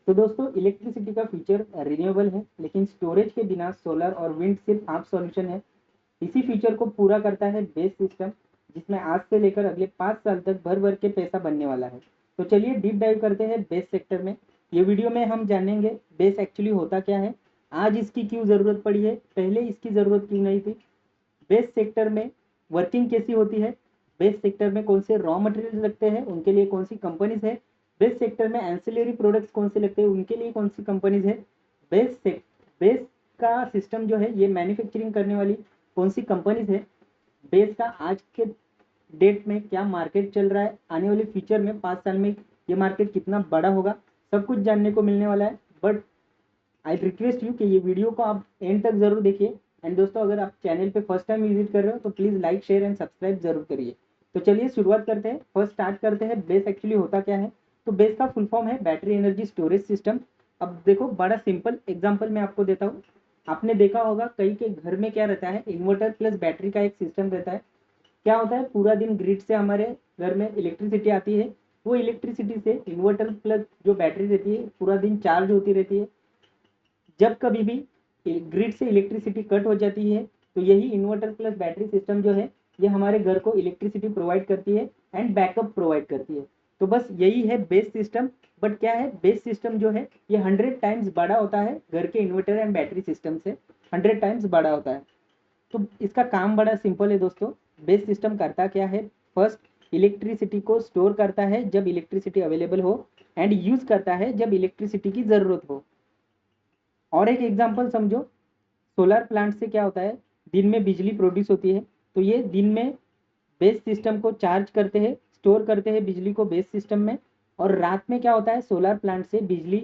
तो दोस्तों इलेक्ट्रिसिटी का फीचर रिन्यूएबल है, लेकिन स्टोरेज के बिना सोलर और विंड सिर्फ हाफ सॉल्यूशन है। इसी फीचर को पूरा करता है बेस सिस्टम, जिसमें आज से लेकर अगले 5 साल तक भर भर के पैसा बनने वाला है। तो चलिए डीप डाइव करते हैं बेस सेक्टर में। ये वीडियो में हम जानेंगे बेस एक्चुअली होता क्या है, आज इसकी क्यों ज़रूरत पड़ी है, पहले इसकी ज़रूरत क्यों नहीं थी, बेस सेक्टर में वर्किंग कैसी होती है, बेस सेक्टर में कौन से रॉ मटेरियल लगते हैं, उनके लिए कौन सी कंपनीज है, बेस सेक्टर में एंसिलरी प्रोडक्ट्स कौन से लगते हैं, उनके लिए कौन सी कंपनीज है, बेस का सिस्टम जो है ये मैन्युफैक्चरिंग करने वाली कौन सी कंपनीज है, बेस का आज के डेट में क्या मार्केट चल रहा है, आने वाले फ्यूचर में 5 साल में ये मार्केट कितना बड़ा होगा, सब कुछ जानने को मिलने वाला है। बट आई रिक्वेस्ट यू कि ये वीडियो को आप एंड तक जरूर देखिए। एंड दोस्तों, अगर आप चैनल पे फर्स्ट टाइम विजिट कर रहे हो तो please like share and subscribe जरूर करिए। तो चलिए शुरुआत करते हैं, फर्स्ट स्टार्ट करते हैं बेस एक्चुअली होता क्या है। तो बेस का फुल फॉर्म है बैटरी एनर्जी स्टोरेज सिस्टम। अब देखो, बड़ा सिंपल एग्जाम्पल मैं आपको देता हूँ। आपने देखा होगा कई के घर में क्या रहता है, इन्वर्टर प्लस बैटरी का एक सिस्टम रहता है। क्या होता है, पूरा दिन ग्रिड से हमारे घर में इलेक्ट्रिसिटी आती है, वो इलेक्ट्रिसिटी से इन्वर्टर प्लस जो बैटरी रहती है पूरा दिन चार्ज होती रहती है। जब कभी भी ग्रिड से इलेक्ट्रिसिटी कट हो जाती है तो यही इन्वर्टर प्लस बैटरी सिस्टम जो है ये हमारे घर को इलेक्ट्रिसिटी प्रोवाइड करती है एंड बैकअप प्रोवाइड करती है। तो बस यही है बेस सिस्टम। बट क्या है, बेस सिस्टम जो है ये 100 टाइम्स बड़ा होता है घर के इन्वर्टर एंड बैटरी सिस्टम से, 100 टाइम्स बड़ा होता है। तो इसका काम बड़ा सिंपल है दोस्तों। बेस सिस्टम करता क्या है, फर्स्ट इलेक्ट्रिसिटी को स्टोर करता है जब इलेक्ट्रिसिटी अवेलेबल हो एंड यूज करता है जब इलेक्ट्रिसिटी की जरूरत हो। और एक एग्जांपल समझो, सोलर प्लांट से क्या होता है, दिन में बिजली प्रोड्यूस होती है, तो ये दिन में बेस सिस्टम को चार्ज करते हैं, स्टोर करते हैं बिजली को बेस सिस्टम में। और रात में क्या होता है, सोलर प्लांट से बिजली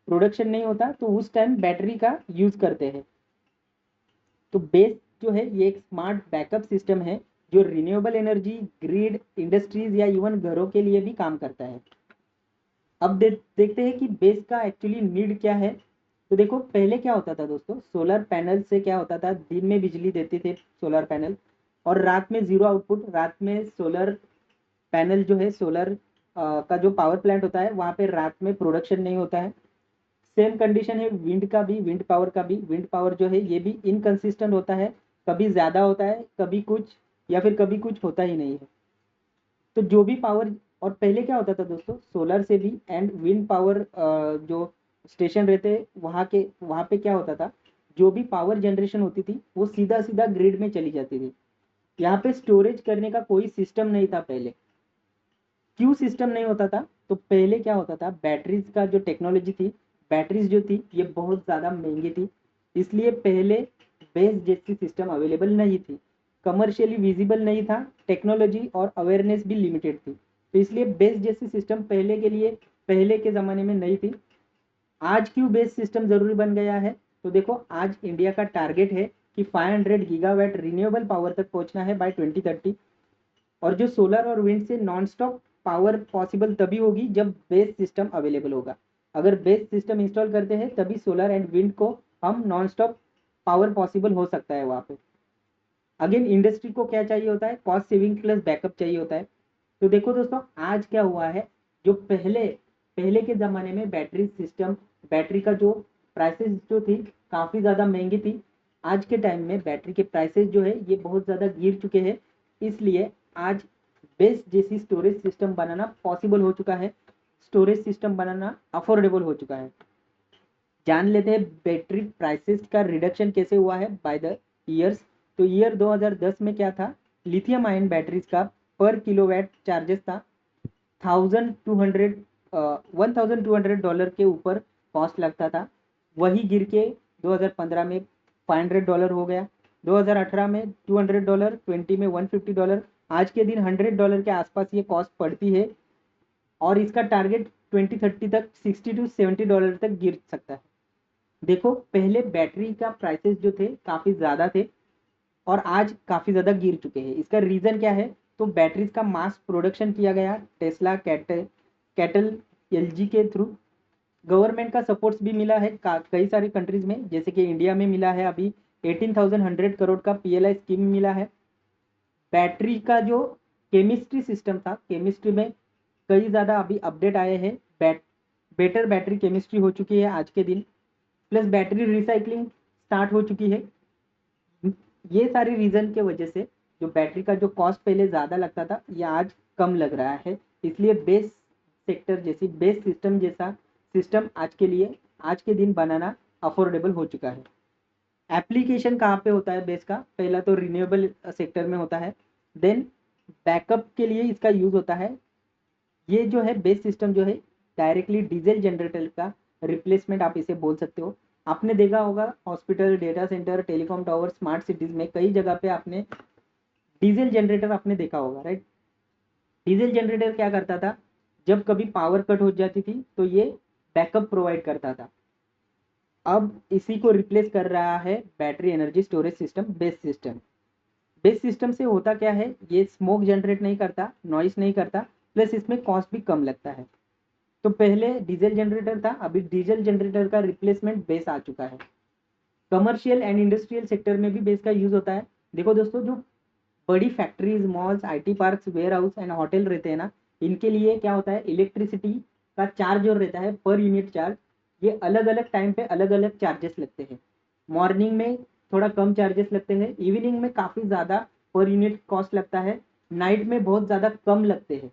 प्रोडक्शन नहीं होता तो उस टाइम बैटरी का यूज करते हैं। तो बेस जो है ये एक स्मार्ट बैकअप सिस्टम है जो रिन्यूएबल एनर्जी, ग्रिड, इंडस्ट्रीज या इवन घरों के लिए भी काम करता है। अब देखते हैं कि बेस का एक्चुअली नीड क्या है। तो देखो, पहले क्या होता था दोस्तों, सोलर पैनल से क्या होता था, दिन में बिजली देते थे सोलर पैनल और रात में जीरो आउटपुट। रात में सोलर पैनल जो है, सोलर का जो पावर प्लांट होता है वहाँ पे रात में प्रोडक्शन नहीं होता है। सेम कंडीशन है विंड का भी, विंड पावर का भी। विंड पावर जो है ये भी इनकंसिस्टेंट होता है, कभी ज़्यादा होता है, कभी कुछ, या फिर कभी कुछ होता ही नहीं है। तो जो भी पावर, और पहले क्या होता था दोस्तों, सोलर से भी एंड विंड पावर जो स्टेशन रहते वहाँ पे क्या होता था, जो भी पावर जनरेशन होती थी वो सीधा सीधा ग्रिड में चली जाती थी। यहाँ पे स्टोरेज करने का कोई सिस्टम नहीं था पहले। क्यों सिस्टम नहीं होता था, तो पहले क्या होता था, बैटरीज का जो टेक्नोलॉजी थी, बैटरीज जो थी ये बहुत ज़्यादा महंगी थी, इसलिए पहले बेस जैसी सिस्टम अवेलेबल नहीं थी, कमर्शियली विजिबल नहीं था, टेक्नोलॉजी और अवेयरनेस भी लिमिटेड थी। तो इसलिए बेस जैसी सिस्टम पहले के ज़माने में नहीं थी। आज क्यों बेस सिस्टम ज़रूरी बन गया है, तो देखो, आज इंडिया का टारगेट है कि 500 गीगावाट रिन्यूएबल पावर तक पहुंचना है बाय 2030। और जो सोलर और विंड से नॉन स्टॉप पावर पॉसिबल तभी होगी जब बेस सिस्टम अवेलेबल होगा। अगर बेस सिस्टम इंस्टॉल करते हैं तभी सोलर एंड विंड को हम नॉन स्टॉप पावर पॉसिबल हो सकता है वहाँ पे। अगेन इंडस्ट्री को क्या चाहिए होता है, कॉस्ट सेविंग प्लस बैकअप चाहिए होता है। तो देखो दोस्तों, आज क्या हुआ है, जो पहले पहले के ज़माने में बैटरी सिस्टम, बैटरी का जो प्राइसेस जो थी काफ़ी ज़्यादा महंगी थी। आज के टाइम में बैटरी के प्राइसेस जो है ये बहुत ज़्यादा गिर चुके हैं, इसलिए आज बेस जैसी स्टोरेज सिस्टम बनाना पॉसिबल हो चुका है, स्टोरेज सिस्टम बनाना अफोर्डेबल हो चुका है। जान लेते हैं बैटरी प्राइसेस का रिडक्शन कैसे हुआ है बाय द ईयर्स। तो ईयर 2010 में क्या था, लिथियम आयन बैटरीज का पर किलोवाट चार्जेस था 1200 $1200 के ऊपर कॉस्ट लगता था। वही गिर के 2015 में $500 हो गया, 2018 में $200, 20 में $150, आज के दिन $100 के आसपास ये कॉस्ट पड़ती है। और इसका टारगेट 2030 तक $60 to $70 तक गिर सकता है। देखो, पहले बैटरी का प्राइसेस जो थे काफ़ी ज़्यादा थे और आज काफ़ी ज़्यादा गिर चुके हैं। इसका रीज़न क्या है, तो बैटरीज का मास प्रोडक्शन किया गया टेस्ला, कैटल, एलजी के थ्रू। गवर्नमेंट का सपोर्ट्स भी मिला है कई सारी कंट्रीज में, जैसे कि इंडिया में मिला है अभी 18,100 करोड़ का पीएलआई स्कीम मिला है। बैटरी का जो केमिस्ट्री सिस्टम था, केमिस्ट्री में कई ज़्यादा अभी अपडेट आए हैं। बेटर बैटरी केमिस्ट्री हो चुकी है आज के दिन, प्लस बैटरी रिसाइकलिंग स्टार्ट हो चुकी है। ये सारी रीज़न के वजह से जो बैटरी का जो कॉस्ट पहले ज़्यादा लगता था ये आज कम लग रहा है। इसलिए बेस सेक्टर जैसी बेस सिस्टम जैसा सिस्टम आज के दिन बनाना अफोर्डेबल हो चुका है। एप्लीकेशन कहाँ पे होता है बेस का? पहला तो रिन्यूएबल सेक्टर में होता है, देन बैकअप के लिए इसका यूज़ होता है। ये जो है बेस सिस्टम जो है डायरेक्टली डीजल जनरेटर का रिप्लेसमेंट आप इसे बोल सकते हो। आपने देखा होगा hospital, data centre, telecom tower, smart cities में कई जगह पे आपने डीजल जनरेटर आपने देखा होगा, राइट। डीजल जनरेटर क्या करता था? जब कभी पावर कट हो जाती थी तो ये बैकअप प्रोवाइड करता था। अब इसी को रिप्लेस कर रहा है battery energy storage system, base system. Base system से होता क्या है, ये स्मोक जनरेट नहीं करता, नॉइस नहीं करता, प्लस इसमें कॉस्ट भी कम लगता है। तो पहले डीजल जनरेटर था, अभी डीजल जनरेटर का रिप्लेसमेंट बेस आ चुका है। कमर्शियल एंड इंडस्ट्रियल सेक्टर में भी बेस का यूज होता है। देखो दोस्तों, जो बड़ी factories, malls, IT parks, warehouse and hotel रहते हैं ना, इनके लिए क्या होता है, इलेक्ट्रिसिटी का चार्ज जो रहता है पर यूनिट चार्ज, ये अलग अलग टाइम पे अलग अलग चार्जेस लगते हैं। मॉर्निंग में थोड़ा कम चार्जेस लगते हैं, इवनिंग में काफ़ी ज़्यादा पर यूनिट कॉस्ट लगता है, नाइट में बहुत ज़्यादा कम लगते हैं।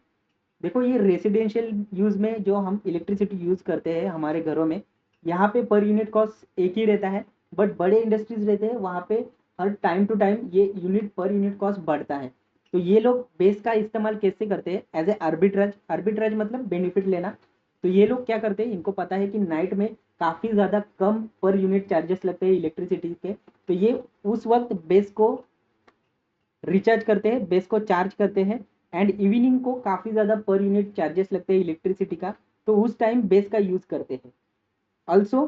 देखो ये रेसिडेंशियल यूज़ में जो हम इलेक्ट्रिसिटी यूज़ करते हैं हमारे घरों में, यहाँ पे पर यूनिट कॉस्ट एक ही रहता है, बट बड़े इंडस्ट्रीज रहते हैं वहाँ पे हर टाइम टू टाइम ये यूनिट पर यूनिट कॉस्ट बढ़ता है। तो ये लोग बेस का इस्तेमाल कैसे करते हैं? As a arbitrage. आर्बिट्राज मतलब बेनिफिट लेना। तो ये लोग क्या करते हैं, इनको पता है कि नाइट में काफ़ी ज़्यादा कम पर यूनिट चार्जेस लगते हैं इलेक्ट्रिसिटी के, तो ये उस वक्त बेस को रिचार्ज करते हैं, बेस को चार्ज करते हैं। एंड इवनिंग को काफ़ी ज़्यादा पर यूनिट चार्जेस लगते हैं इलेक्ट्रिसिटी का, तो उस टाइम बेस का यूज़ करते हैं। ऑल्सो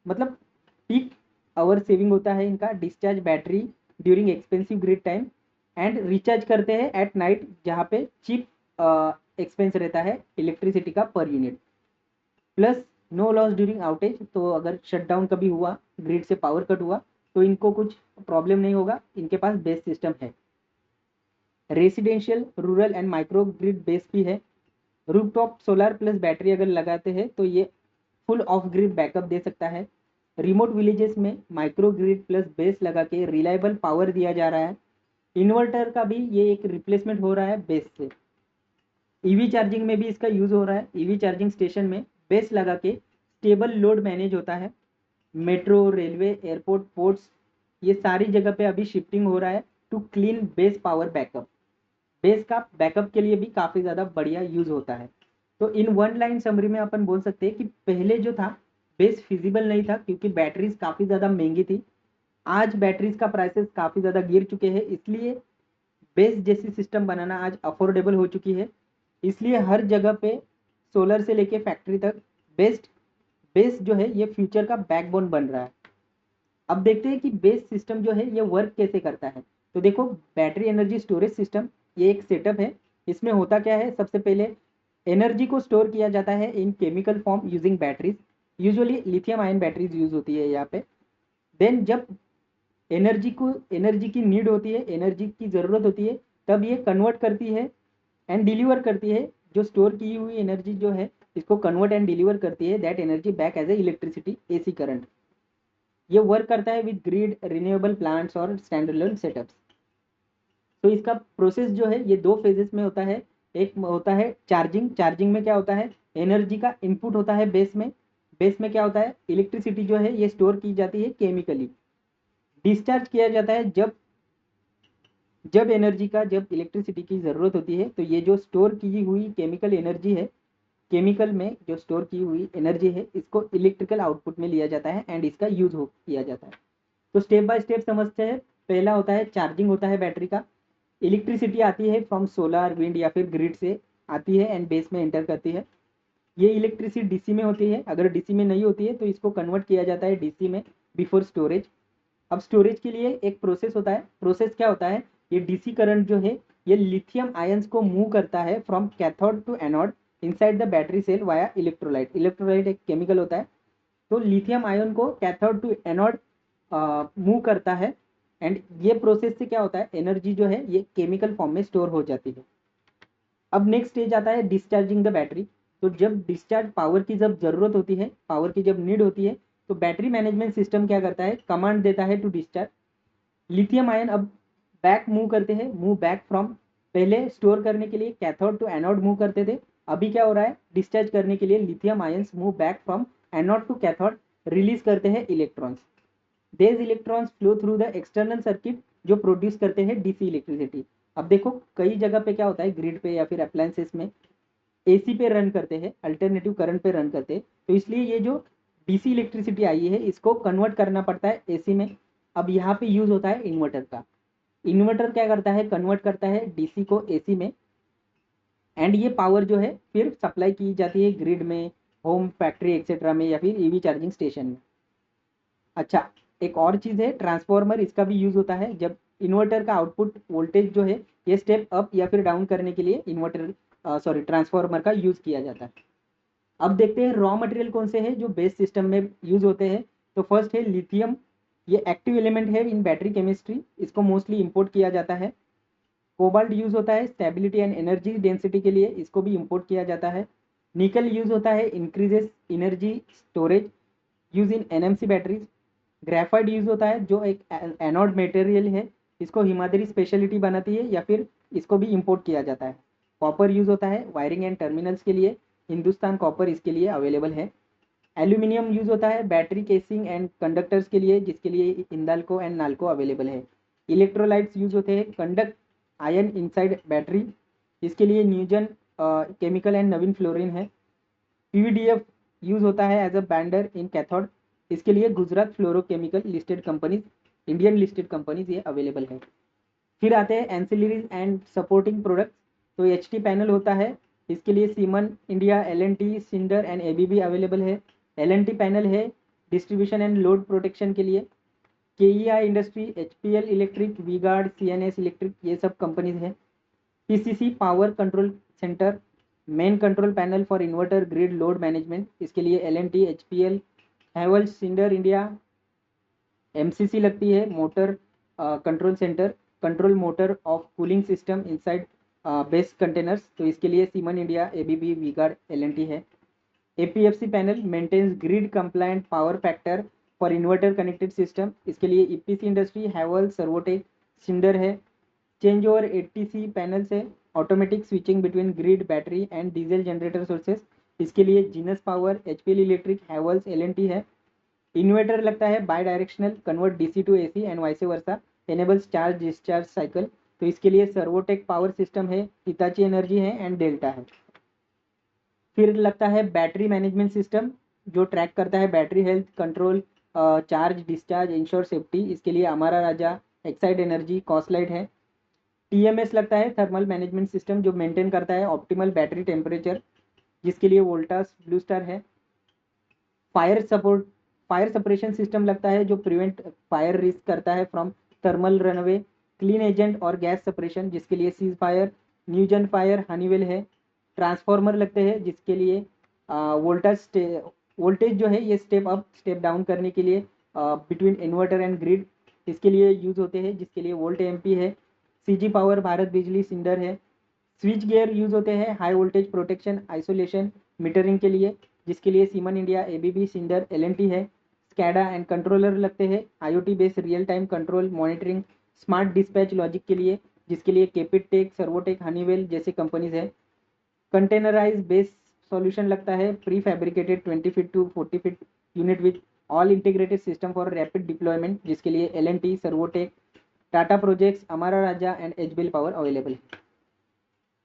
मतलब पीक आवर सेविंग होता है इनका, discharge battery during expensive grid time, and recharge करते हैं एट नाइट जहाँ पे चीप एक्सपेंस रहता है इलेक्ट्रिसिटी का per unit. Plus no loss during outage, तो अगर शटडाउन कभी हुआ, ग्रिड से पावर कट हुआ, तो इनको कुछ प्रॉब्लम नहीं होगा, इनके पास बेस सिस्टम है। Residential, rural and micro grid base भी है। रूफटॉप सोलर प्लस बैटरी अगर लगाते हैं तो ये फुल ऑफ ग्रिड बैकअप दे सकता है। रिमोट विलेजेस में माइक्रो ग्रिड प्लस बेस लगा के रिलायबल पावर दिया जा रहा है। इन्वर्टर का भी ये एक रिप्लेसमेंट हो रहा है बेस से। ईवी चार्जिंग में भी इसका यूज़ हो रहा है। ईवी चार्जिंग स्टेशन में बेस लगा के स्टेबल लोड मैनेज होता है। मेट्रो, रेलवे, एयरपोर्ट, पोर्ट्स, ये सारी जगह पे अभी शिफ्टिंग हो रहा है to clean base power backup. Base का बैकअप के लिए भी काफ़ी ज़्यादा बढ़िया यूज़ होता है। तो इन वन लाइन समरी में अपन बोल सकते हैं कि पहले जो था बेस फिजिबल नहीं था क्योंकि बैटरीज काफ़ी ज़्यादा महंगी थी। आज बैटरीज का प्राइसेस काफ़ी ज़्यादा गिर चुके हैं, इसलिए बेस जैसी सिस्टम बनाना आज अफोर्डेबल हो चुकी है। इसलिए हर जगह पे सोलर से लेके फैक्ट्री तक बेस जो है ये फ्यूचर का बैकबोन बन रहा है। अब देखते हैं कि बेस सिस्टम जो है ये वर्क कैसे करता है। तो देखो, बैटरी एनर्जी स्टोरेज सिस्टम ये एक सेटअप है। इसमें होता क्या है, सबसे पहले एनर्जी को स्टोर किया जाता है इन chemical form using batteries. Usually lithium ion batteries use होती है यहाँ पे। देन जब एनर्जी की नीड होती है, एनर्जी की ज़रूरत होती है, तब ये कन्वर्ट करती है एंड डिलीवर करती है। जो स्टोर की हुई एनर्जी जो है इसको कन्वर्ट एंड डिलीवर करती है that energy back as a electricity, AC current. ये वर्क करता है विद ग्रिड, रिन्यूएबल प्लांट्स और स्टैंडअलोन सेटअप्स। तो इसका प्रोसेस जो है ये दो फेजेस में होता है। एक होता है चार्जिंग। चार्जिंग में क्या होता है, एनर्जी का इनपुट होता है बेस में। बेस में क्या होता है, इलेक्ट्रिसिटी जो है ये स्टोर की जाती है केमिकली। डिस्चार्ज किया जाता है जब इलेक्ट्रिसिटी की ज़रूरत होती है। तो ये जो स्टोर की हुई केमिकल एनर्जी है, केमिकल में जो स्टोर की हुई एनर्जी है, इसको इलेक्ट्रिकल आउटपुट में लिया जाता है एंड इसका यूज हो किया जाता है। तो स्टेप बाय स्टेप समझते हैं। पहला होता है चार्जिंग होता है बैटरी का। इलेक्ट्रिसिटी आती है फ्रॉम सोलर, विंड या फिर ग्रिड से आती है एंड बेस में एंटर करती है। ये इलेक्ट्रिसिटी डीसी में होती है, अगर डीसी में नहीं होती है तो इसको कन्वर्ट किया जाता है डीसी में बिफोर स्टोरेज। अब स्टोरेज के लिए एक प्रोसेस होता है। प्रोसेस क्या होता है, ये डीसी करंट जो है ये लिथियम आयंस को मूव करता है from cathode to anode inside the battery cell via electrolyte. Electrolyte एक केमिकल होता है। तो लिथियम आयन को कैथोड टू एनोड मूव करता है एंड ये प्रोसेस से क्या होता है, एनर्जी जो है ये केमिकल फॉर्म में स्टोर हो जाती है। अब नेक्स्ट स्टेज आता है डिस्चार्जिंग द बैटरी। तो जब डिस्चार्ज पावर की जब ज़रूरत होती है, पावर की जब नीड होती है, तो बैटरी मैनेजमेंट सिस्टम क्या करता है, कमांड देता है टू डिस्चार्ज। लिथियम आयन अब बैक मूव करते हैं, मूव बैक फ्रॉम, पहले स्टोर करने के लिए कैथोड टू एनोड मूव करते थे, अभी क्या हो रहा है, डिस्चार्ज करने के लिए lithium ions move back from anode to cathode, release करते हैं electrons. These electrons flow through the external circuit जो प्रोड्यूस करते हैं डीसी इलेक्ट्रिसिटी। अब देखो कई जगह पे क्या होता है, ग्रिड पे या फिर अप्लायंसेस में एसी पे रन करते हैं, अल्टरनेटिव करंट पे रन करते हैं, तो इसलिए ये जो डीसी इलेक्ट्रिसिटी आई है इसको कन्वर्ट करना पड़ता है एसी में। अब यहाँ पे यूज होता है इन्वर्टर का। इन्वर्टर क्या करता है, कन्वर्ट करता है डीसी को एसी में, एंड ये पावर जो है फिर सप्लाई की जाती है ग्रिड में, होम, फैक्ट्री एक्सेट्रा में, या फिर ईवी चार्जिंग स्टेशन में। अच्छा, एक और चीज़ है ट्रांसफॉर्मर, इसका भी यूज होता है जब इन्वर्टर का आउटपुट वोल्टेज जो है ये स्टेप अप या फिर डाउन करने के लिए इन्वर्टर ट्रांसफॉर्मर का यूज किया जाता है। अब देखते हैं रॉ मटेरियल कौन से हैं जो बेस सिस्टम में यूज होते हैं। तो फर्स्ट है लिथियम, ये एक्टिव एलिमेंट है इन बैटरी केमिस्ट्री, इसको मोस्टली इंपोर्ट किया जाता है। कोबाल्ट यूज होता है स्टेबिलिटी एंड एनर्जी डेंसिटी के लिए, इसको भी इंपोर्ट किया जाता है। निकल यूज होता है increases energy storage, use in NMC batteries. Graphite use होता है जो एक एनोड मटेरियल है, इसको हिमाद्री स्पेशलिटी बनाती है या फिर इसको भी इंपोर्ट किया जाता है। कॉपर यूज होता है वायरिंग एंड टर्मिनल्स के लिए, हिंदुस्तान कॉपर इसके लिए अवेलेबल है। एल्यूमिनियम यूज होता है बैटरी केसिंग एंड कंडक्टर्स के लिए, जिसके लिए हिंदाल्को एंड नाल्को अवेलेबल है। इलेक्ट्रोलाइट्स यूज होते हैं कंडक्ट आयन इनसाइड बैटरी, इसके लिए Neogen chemical and Navin fluorine है। पीवीडीएफ यूज होता है as a binder in cathode, इसके लिए Gujarat fluorochemical listed companies, Indian listed companies ये अवेलेबल है। फिर आते हैं एंसिलरीज एंड सपोर्टिंग प्रोडक्ट्स। तो एच टी पैनल होता है, इसके लिए Siemens India, L N T, Schneider and ABB available है। एल एन टी पैनल है डिस्ट्रीब्यूशन एंड लोड प्रोटेक्शन के लिए। K E I industry, H P L electric, V Guard, C N S electric, ये सब companies हैं। PCC power control centre, main control panel for inverter grid load management, इसके लिए L N T, H P L, Havells, Schneider India. MCC लगती है motor control centre, control motor of cooling system inside base containers, तो इसके लिए Siemens India, ABB, V Guard, LNT है। APFC panel maintains grid compliant power factor for inverter connected system, इसके लिए EPC industry, Havell, Servotech, Schneider है। Change over ATC panel से automatic switching between grid battery and diesel generator sources, इसके लिए Genus power, HPL electric, Havells, LNT है। Inverter लगता है bidirectional convert DC to AC and vice versa, enables charge discharge cycle, तो इसके लिए Servotech power system है, Hitachi energy है एंड डेल्टा है। फिर लगता है बैटरी मैनेजमेंट सिस्टम जो ट्रैक करता है battery health, control charge discharge, ensure safety, इसके लिए हमारा राजा, एक्साइड एनर्जी, कॉस्टलाइट है। टीएमएस लगता है थर्मल मैनेजमेंट सिस्टम जो मेंटेन करता है ऑप्टिमल बैटरी टेम्परेचर, जिसके लिए वोल्टास, ब्लू स्टार है। Fire support, fire separation system लगता है जो प्रिवेंट फायर रिस्क करता है from thermal runway. Clean agent और गैस सपरेशन, जिसके लिए सीज फायर, न्यूजन फायर, हनीवेल है। ट्रांसफॉर्मर लगते हैं जिसके लिए वोल्टेज, वोल्टेज जो है ये स्टेप अप स्टेप डाउन करने के लिए बिटवीन इन्वर्टर एंड ग्रिड, इसके लिए यूज होते हैं, जिसके लिए वोल्ट एमपी है। CG power, Bharat Bijlee, Schneider है। स्विच गियर यूज होते हैं high voltage protection, isolation, metering के लिए, जिसके लिए Siemens India, ABB, Schneider, L N T है। स्कैडा एंड कंट्रोलर लगते हैं IoT based real time control monitoring, smart dispatch logic के लिए, जिसके लिए केपिट टेक, सर्वोटेक, हनीवेल जैसे कंपनीज है। कंटेनराइज बेस सॉल्यूशन लगता है prefabricated 20 feet to 40 feet unit with all integrated system for rapid deployment, जिसके लिए LNT, Servotech, Tata projects, Amara Raja and HBL power available है।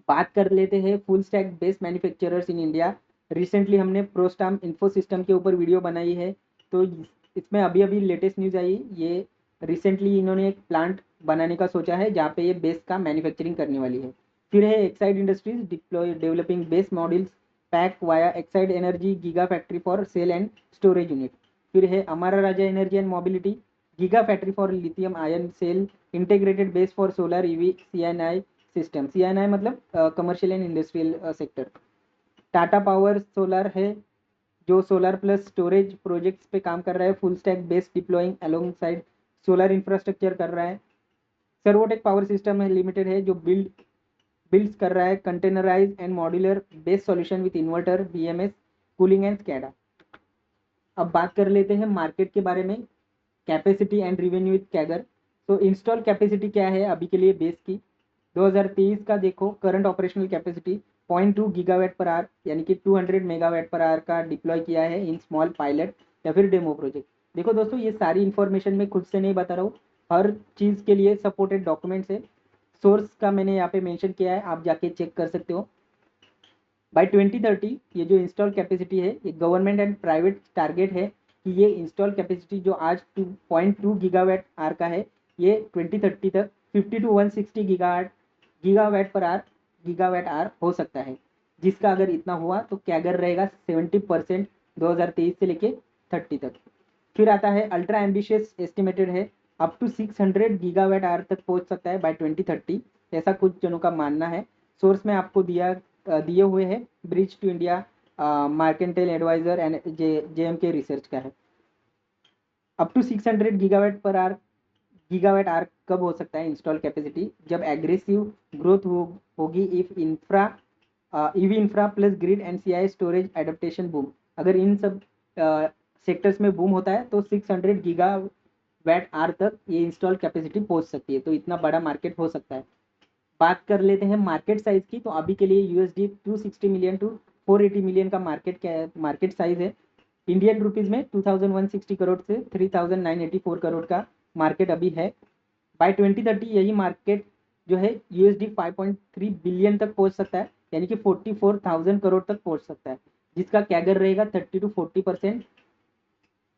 बात कर लेते हैं full stack based manufacturers in India. Recently हमने प्रोस्टाम इन्फो सिस्टम के ऊपर वीडियो बनाई है, तो इसमें अभी अभी लेटेस्ट न्यूज़ आई, ये रिसेंटली इन्होंने एक प्लांट बनाने का सोचा है जहाँ पे ये बेस का मैन्युफैक्चरिंग करने वाली है। फिर है Exide industries deploy developing base models pack via Exide energy giga factory for cell and storage unit. फिर है Amara Raja energy and mobility, giga factory for lithium ion cell integrated base for solar EV CNI system, CNI मतलब commercial and industrial sector. Tata power solar है जो solar plus storage projects पे काम कर रहा है, full stack based deploying along side solar infrastructure कर रहा है। सर्वोटेक पावर सिस्टम है लिमिटेड है जो बिल्ड बिल्ड्स कर रहा है containerise and modular based solution with inverter, BMS, cooling and SCADA. अब बात कर लेते हैं मार्केट के बारे में, capacity and revenue with CAGR. तो इंस्टॉल कैपेसिटी क्या है अभी के लिए बेस की, 2023 का देखो current operational capacity 0.2 gigawatt per hour यानी कि 200 मेगावाट पर आवर का डिप्लॉय किया है इन स्मॉल पायलट या फिर डेमो प्रोजेक्ट। देखो दोस्तों, ये सारी इन्फॉर्मेशन मैं खुद से नहीं बता रहा हूँ, हर चीज़ के लिए सपोर्टेड डॉक्यूमेंट्स है, सोर्स का मैंने यहाँ पे मेंशन किया है, आप जाके चेक कर सकते हो। बाय 2030 ये जो इंस्टॉल कैपेसिटी है, ये गवर्नमेंट एंड प्राइवेट टारगेट है कि ये इंस्टॉल कैपेसिटी जो आज 2.2 गीगावाट आर का है, ये 2030 तक 50 to 160 गीगावाट आर हो सकता है, जिसका अगर इतना हुआ तो कैगर रहेगा 70% 2023 से लेके 30 तक। फिर आता है अल्ट्रा एम्बिशियस एस्टिमेटेड है अप टू 600 गीगावाट आवर तक पहुंच सकता है बाय 2030, ऐसा कुछ जनों का मानना है। सोर्स में आपको दिए हुए हैं, bridge to India, Mercantile advisor and JM K research का है। अप टू 600 गीगावाट आर कब हो सकता है इंस्टॉल कैपेसिटी, जब एग्रेसिव ग्रोथ होगी if infra EV infra plus grid and CI storage adaptation boom. अगर इन सब सेक्टर्स में बूम होता है तो 600 गीगावाट आर तक ये इंस्टॉल कैपेसिटी पहुंच सकती है, तो इतना बड़ा मार्केट हो सकता है। बात कर लेते हैं मार्केट साइज की, तो अभी के लिए यूएसडी 260 मिलियन टू 480 मिलियन का मार्केट साइज है। इंडियन रुपीज में 2160 करोड़ से 3984 करोड़ का मार्केट अभी है। बाय 2030 यही मार्केट जो है यूएसडी 5.3 बिलियन तक पहुंच सकता है, यानी कि 44,000 करोड़ तक पहुंच सकता है, जिसका कैगर रहेगा 30 to 40%।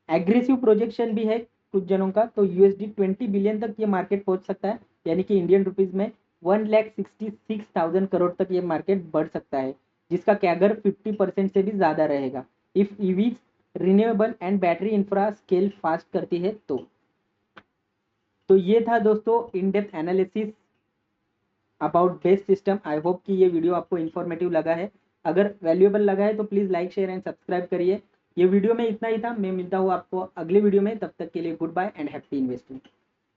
एग्रेसिव प्रोजेक्शन भी है कुछ जनों का, तो यूएसडी 20 बिलियन तक ये मार्केट पहुंच सकता है, यानी कि इंडियन रुपीज में 1,66,000 करोड़ तक ये मार्केट बढ़ सकता है, जिसका कैगर 50% से भी ज़्यादा रहेगा if EVs, renewable and battery infra scale fast करती है तो ये था दोस्तों in depth analysis about base system. I hope कि ये वीडियो आपको इन्फॉर्मेटिव लगा है, अगर वैल्यूएबल लगा है तो please like share and subscribe करिए। ये वीडियो में इतना ही था, मैं मिलता हूँ आपको अगले वीडियो में, तब तक के लिए good bye and happy investing.